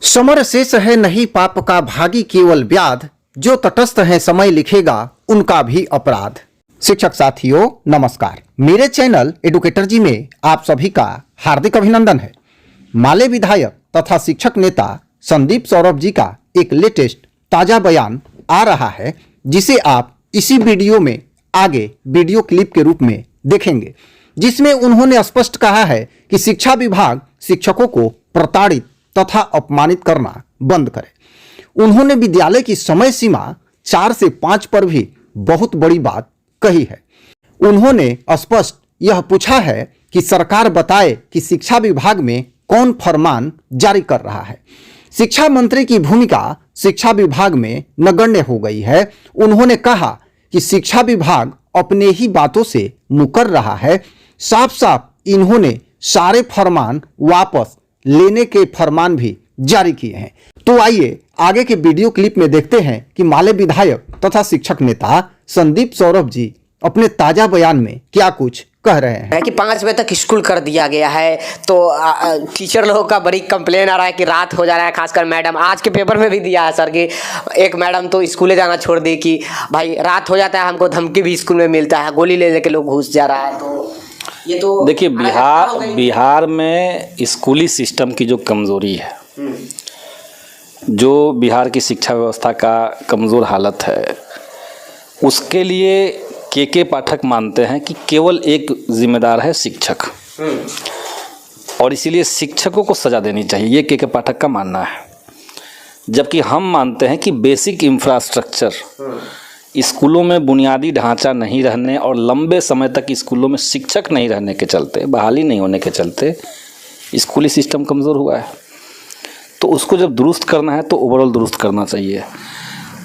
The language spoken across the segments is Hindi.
समर शेष है नहीं पाप का भागी केवल व्याध, जो तटस्थ है समय लिखेगा उनका भी अपराध। शिक्षक साथियों नमस्कार, मेरे चैनल एडुकेटर जी में आप सभी का हार्दिक अभिनंदन है। माले विधायक तथा शिक्षक नेता संदीप सौरभ जी का एक लेटेस्ट ताजा बयान आ रहा है, जिसे आप इसी वीडियो में आगे वीडियो क्लिप के रूप में देखेंगे, जिसमें उन्होंने स्पष्ट कहा है कि शिक्षा विभाग शिक्षकों को प्रताड़ित तथा अपमानित करना बंद करे। उन्होंने विद्यालय की समय सीमा 4 से 5 पर भी बहुत बड़ी बात कही है। उन्होंने स्पष्ट यह पूछा है कि सरकार बताए कि शिक्षा विभाग में कौन फरमान जारी कर रहा है। शिक्षा मंत्री की भूमिका शिक्षा विभाग में नगण्य हो गई है। उन्होंने कहा कि शिक्षा विभाग अपने ही बातों से मुकर रहा है। साफ साफ इन्होंने सारे फरमान वापस लेने के फरमान भी जारी किए हैं। तो आइए आगे के वीडियो क्लिप में देखते हैं कि माले विधायक तथा शिक्षक नेता संदीप सौरभ जी अपने ताजा बयान में क्या कुछ कह रहे हैं। कि 5 बजे तक स्कूल कर दिया गया है, तो टीचर लोगों का बड़ी कंप्लेन आ रहा है कि रात हो जा रहा है। खासकर मैडम, आज के पेपर में भी दिया है सर कि एक मैडम तो स्कूले जाना छोड़ दी कि भाई रात हो जाता है, हमको धमकी भी स्कूल में मिलता है, गोली ले लेके लोग घुस जा रहा है। तो ये तो देखिए, बिहार में स्कूली सिस्टम की जो कमज़ोरी है, जो बिहार की शिक्षा व्यवस्था का कमज़ोर हालत है, उसके लिए के पाठक मानते हैं कि केवल एक जिम्मेदार है शिक्षक, और इसीलिए शिक्षकों को सज़ा देनी चाहिए, ये के पाठक का मानना है। जबकि हम मानते हैं कि बेसिक इंफ्रास्ट्रक्चर, स्कूलों में बुनियादी ढांचा नहीं रहने और लंबे समय तक स्कूलों में शिक्षक नहीं रहने के चलते, बहाली नहीं होने के चलते स्कूली सिस्टम कमज़ोर हुआ है। तो उसको जब दुरुस्त करना है तो ओवरऑल दुरुस्त करना चाहिए।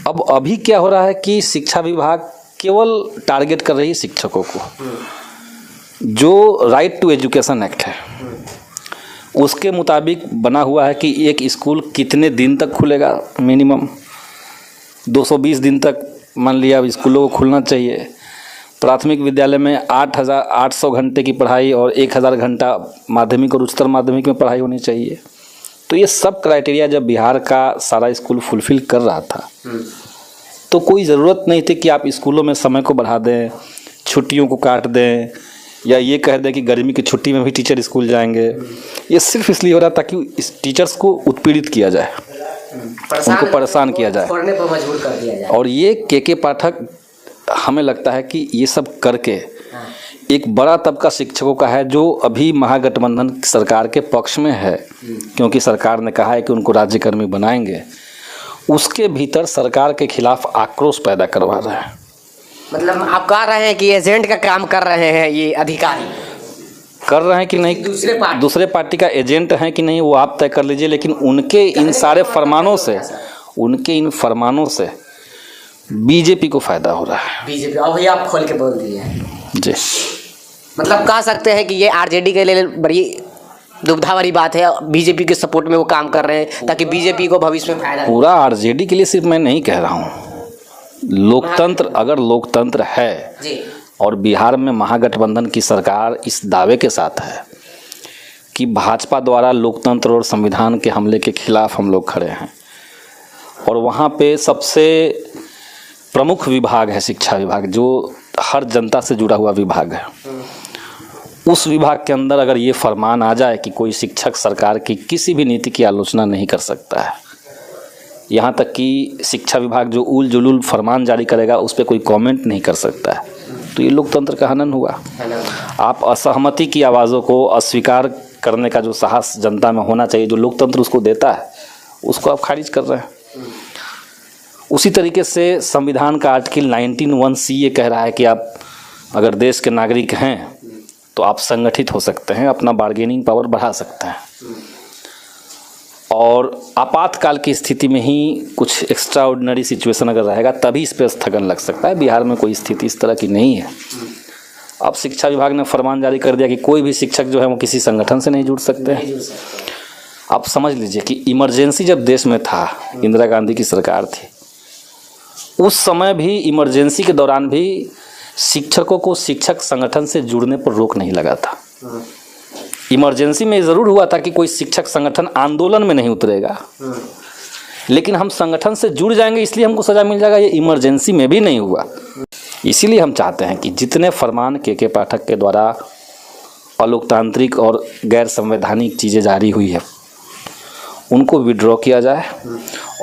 अब अभी क्या हो रहा है कि शिक्षा विभाग केवल टारगेट कर रही है शिक्षकों को। जो राइट टू एजुकेशन एक्ट है उसके मुताबिक बना हुआ है कि एक स्कूल कितने दिन तक खुलेगा। मिनिमम 220 दिन तक मान लिया स्कूलों को खुलना चाहिए। प्राथमिक विद्यालय में 8,800 घंटे की पढ़ाई और 1,000 घंटा माध्यमिक और उच्चतर माध्यमिक में पढ़ाई होनी चाहिए। तो ये सब क्राइटेरिया जब बिहार का सारा स्कूल फुलफिल कर रहा था तो कोई ज़रूरत नहीं थी कि आप स्कूलों में समय को बढ़ा दें, छुट्टियों को काट दें, या ये कह दें कि गर्मी की छुट्टी में भी टीचर स्कूल जाएंगे। ये सिर्फ इसलिए हो रहा था कि इस टीचर्स को उत्पीड़ित किया जाए, उनको परेशान किया जाए, पढ़ने पर मजबूर कर दिया जाए। और ये के पाठक हमें लगता है कि ये सब करके एक बड़ा तबका शिक्षकों का है जो अभी महागठबंधन सरकार के पक्ष में है, क्योंकि सरकार ने कहा है कि उनको राज्यकर्मी बनाएंगे, उसके भीतर सरकार के खिलाफ आक्रोश पैदा करवा रहे हैं। मतलब आप कह रहे हैं कि एजेंट का काम कर रहे हैं, ये अधिकारी कर रहे हैं कि नहीं, दूसरे पार्टी का एजेंट हैं कि नहीं वो आप तय कर लीजिए। लेकिन उनके इन सारे फरमानों से, उनके इन फरमानों से बीजेपी को फायदा हो रहा है। बीजेपी अभी आप खोल के बोल दिए जी। मतलब कह सकते हैं कि ये आरजेडी के लिए बड़ी दुविधा वाली बात है। बीजेपी के सपोर्ट में वो काम कर रहे हैं ताकि बीजेपी को भविष्य में फायदा। पूरा आरजेडी के लिए सिर्फ मैं नहीं कह रहा हूँ। लोकतंत्र, अगर लोकतंत्र है जी, और बिहार में महागठबंधन की सरकार इस दावे के साथ है कि भाजपा द्वारा लोकतंत्र और संविधान के हमले के खिलाफ हम लोग खड़े हैं, और वहाँ पे सबसे प्रमुख विभाग है शिक्षा विभाग, जो हर जनता से जुड़ा हुआ विभाग है, उस विभाग के अंदर अगर ये फरमान आ जाए कि कोई शिक्षक सरकार की किसी भी नीति की आलोचना नहीं कर सकता है, यहाँ तक कि शिक्षा विभाग जो उल जुलूल फरमान जारी करेगा उस पर कोई कमेंट नहीं कर सकता है, तो ये लोकतंत्र का हनन हुआ। आप असहमति की आवाज़ों को अस्वीकार करने का जो साहस जनता में होना चाहिए, जो लोकतंत्र उसको देता है, उसको आप खारिज कर रहे हैं। उसी तरीके से संविधान का आर्टिकल 19(1)(c) ये कह रहा है कि आप अगर देश के नागरिक हैं तो आप संगठित हो सकते हैं, अपना बार्गेनिंग पावर बढ़ा सकते हैं, और आपातकाल की स्थिति में ही कुछ एक्स्ट्रा ऑर्डिनरी सिचुएशन अगर रहेगा तभी इस पर स्थगन लग सकता है। बिहार में कोई स्थिति इस तरह की नहीं है। अब शिक्षा विभाग ने फरमान जारी कर दिया कि कोई भी शिक्षक जो है वो किसी संगठन से नहीं जुड़ सकते हैं। आप समझ लीजिए कि इमरजेंसी जब देश में था, इंदिरा गांधी की सरकार थी, उस समय भी इमरजेंसी के दौरान भी शिक्षकों को शिक्षक संगठन से जुड़ने पर रोक नहीं लगा था। इमरजेंसी में ज़रूर हुआ था कि कोई शिक्षक संगठन आंदोलन में नहीं उतरेगा, लेकिन हम संगठन से जुड़ जाएंगे इसलिए हमको सज़ा मिल जाएगा, ये इमरजेंसी में भी नहीं हुआ। इसीलिए हम चाहते हैं कि जितने फरमान के पाठक के द्वारा अलोकतांत्रिक और गैर संवैधानिक चीज़ें जारी हुई है उनको विड्रॉ किया जाए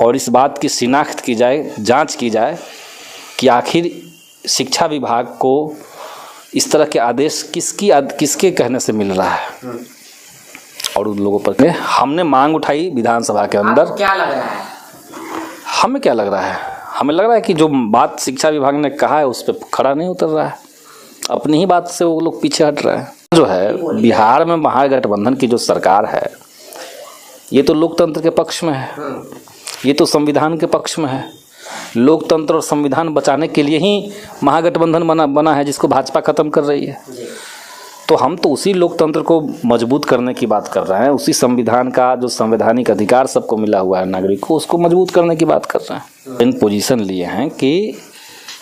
और इस बात की शिनाख्त की जाए, जांच की जाए कि आखिर शिक्षा विभाग को इस तरह के आदेश किसके कहने से मिल रहा है और उन लोगों पर हमने मांग उठाई विधानसभा के अंदर। क्या लग रहा है? हमें क्या लग रहा है? हमें लग रहा है कि जो बात शिक्षा विभाग ने कहा है उस पर खड़ा नहीं उतर रहा है, अपनी ही बात से वो लोग पीछे हट रहे हैं। जो है बिहार में महागठबंधन की जो सरकार है ये तो लोकतंत्र के पक्ष में है, ये तो संविधान के पक्ष में है। लोकतंत्र और संविधान बचाने के लिए ही महागठबंधन बना है जिसको भाजपा खत्म कर रही है। तो हम तो उसी लोकतंत्र को मजबूत करने की बात कर रहे हैं, उसी संविधान का जो संवैधानिक अधिकार सबको मिला हुआ है नागरिक को, उसको मजबूत करने की बात कर रहे हैं। इन पोजीशन लिए हैं कि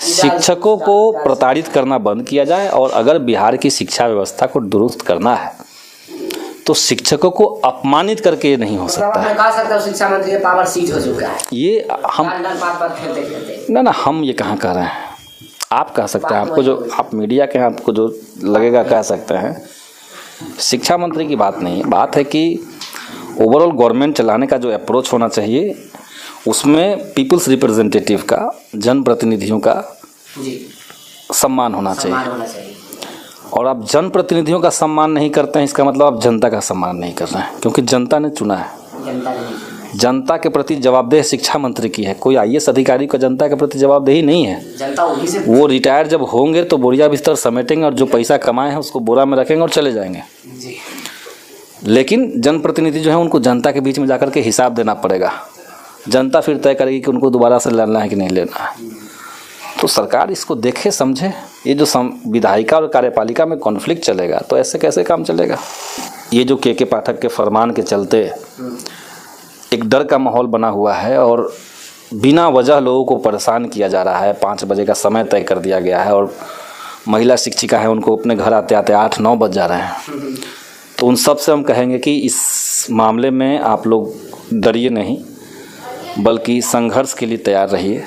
शिक्षकों को प्रताड़ित करना बंद किया जाए और अगर बिहार की शिक्षा व्यवस्था को दुरुस्त करना है तो शिक्षकों को अपमानित करके ये नहीं हो सकता है। शिक्षा मंत्री के पावर सीज हो चुका है, ये हम ना हम ये कहाँ कह रहे हैं, आप कह सकते हैं, आपको जो आप मीडिया के हैं आपको जो लगेगा कह सकते हैं। शिक्षा मंत्री की बात नहीं है, बात है कि ओवरऑल गवर्नमेंट चलाने का जो अप्रोच होना चाहिए उसमें पीपल्स रिप्रेजेंटेटिव का, जनप्रतिनिधियों का सम्मान होना चाहिए। और आप जनप्रतिनिधियों का सम्मान नहीं करते हैं इसका मतलब आप जनता का सम्मान नहीं कर रहे हैं, क्योंकि जनता ने चुना है। जनता के प्रति जवाबदेह शिक्षा मंत्री की है, कोई आईएएस अधिकारी का जनता के प्रति जवाबदेही नहीं है। वो रिटायर जब होंगे तो बोरिया बिस्तर समेटेंगे और जो पैसा कमाए हैं उसको बोरा में रखेंगे और चले जाएंगे। लेकिन जनप्रतिनिधि जो है उनको जनता के बीच में जाकर के हिसाब देना पड़ेगा, जनता फिर तय करेगी कि उनको दोबारा से लेना है कि नहीं लेना है। तो सरकार इसको देखे समझे, ये जो विधायिका और कार्यपालिका में कॉन्फ्लिक्ट चलेगा तो ऐसे कैसे काम चलेगा। ये जो के पाठक के फरमान के चलते एक डर का माहौल बना हुआ है और बिना वजह लोगों को परेशान किया जा रहा है। 5 बजे का समय तय कर दिया गया है और महिला शिक्षिका है उनको अपने घर आते आते 8-9 बज जा रहे हैं। तो उन सब से हम कहेंगे कि इस मामले में आप लोग डरिए नहीं, बल्कि संघर्ष के लिए तैयार रहिए।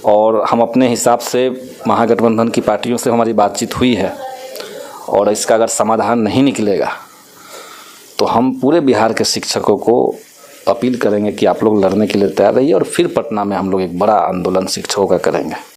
और हम अपने हिसाब से महागठबंधन की पार्टियों से हमारी बातचीत हुई है और इसका अगर समाधान नहीं निकलेगा तो हम पूरे बिहार के शिक्षकों को अपील करेंगे कि आप लोग लड़ने के लिए तैयार रहिए और फिर पटना में हम लोग एक बड़ा आंदोलन शिक्षकों का करेंगे।